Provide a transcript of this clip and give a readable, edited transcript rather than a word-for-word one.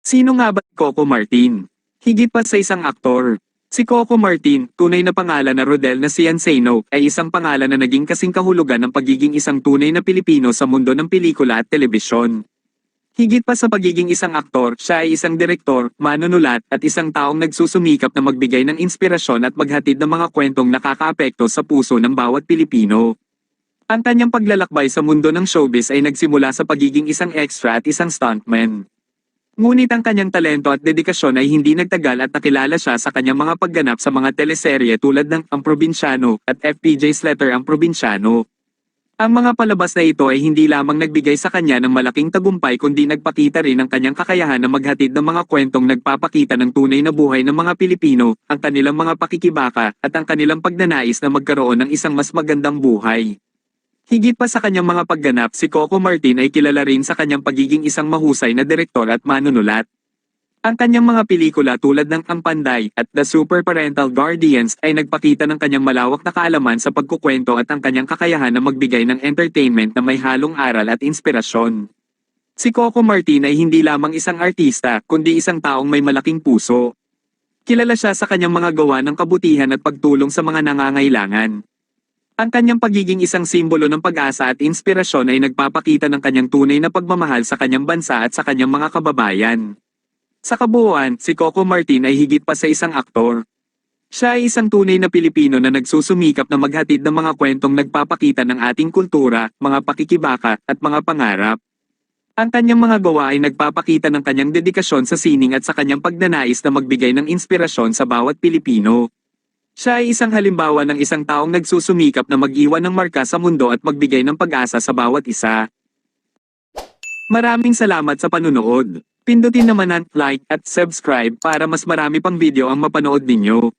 Sino nga ba si Coco Martin? Higit pa sa isang aktor. Si Coco Martin, tunay na pangalan na Rodel Nacianceno, ay isang pangalan na naging kasing kahulugan ng pagiging isang tunay na Pilipino sa mundo ng pelikula at telebisyon. Higit pa sa pagiging isang aktor, siya ay isang direktor, manunulat, at isang taong nagsusumikap na magbigay ng inspirasyon at maghatid ng mga kwentong nakakaapekto sa puso ng bawat Pilipino. Ang kanyang paglalakbay sa mundo ng showbiz ay nagsimula sa pagiging isang extra at isang stuntman. Ngunit ang kanyang talento at dedikasyon ay hindi nagtagal at nakilala siya sa kanyang mga pagganap sa mga teleserye tulad ng Ang Probinsyano at FPJ's Letter Ang Probinsyano. Ang mga palabas na ito ay hindi lamang nagbigay sa kanya ng malaking tagumpay kundi nagpakita rin ang kanyang kakayahan na maghatid ng mga kwentong nagpapakita ng tunay na buhay ng mga Pilipino, ang kanilang mga pakikibaka, at ang kanilang pagnanais na magkaroon ng isang mas magandang buhay. Higit pa sa kanyang mga pagganap, si Coco Martin ay kilala rin sa kanyang pagiging isang mahusay na direktor at manunulat. Ang kanyang mga pelikula tulad ng Ang Panday at The Super Parental Guardians ay nagpakita ng kanyang malawak na kaalaman sa pagkukwento at ang kanyang kakayahan na magbigay ng entertainment na may halong aral at inspirasyon. Si Coco Martin ay hindi lamang isang artista, kundi isang taong may malaking puso. Kilala siya sa kanyang mga gawa ng kabutihan at pagtulong sa mga nangangailangan. Ang kanyang pagiging isang simbolo ng pag-asa at inspirasyon ay nagpapakita ng kanyang tunay na pagmamahal sa kanyang bansa at sa kanyang mga kababayan. Sa kabuuan, si Coco Martin ay higit pa sa isang aktor. Siya ay isang tunay na Pilipino na nagsusumikap na maghatid ng mga kwentong nagpapakita ng ating kultura, mga pakikibaka, at mga pangarap. Ang kanyang mga gawa ay nagpapakita ng kanyang dedikasyon sa sining at sa kanyang pagnanais na magbigay ng inspirasyon sa bawat Pilipino. Siya ay isang halimbawa ng isang taong nagsusumikap na mag-iwan ng marka sa mundo at magbigay ng pag-asa sa bawat isa. Maraming salamat sa panunood. Pindutin naman ang like at subscribe para mas marami pang video ang mapanood ninyo.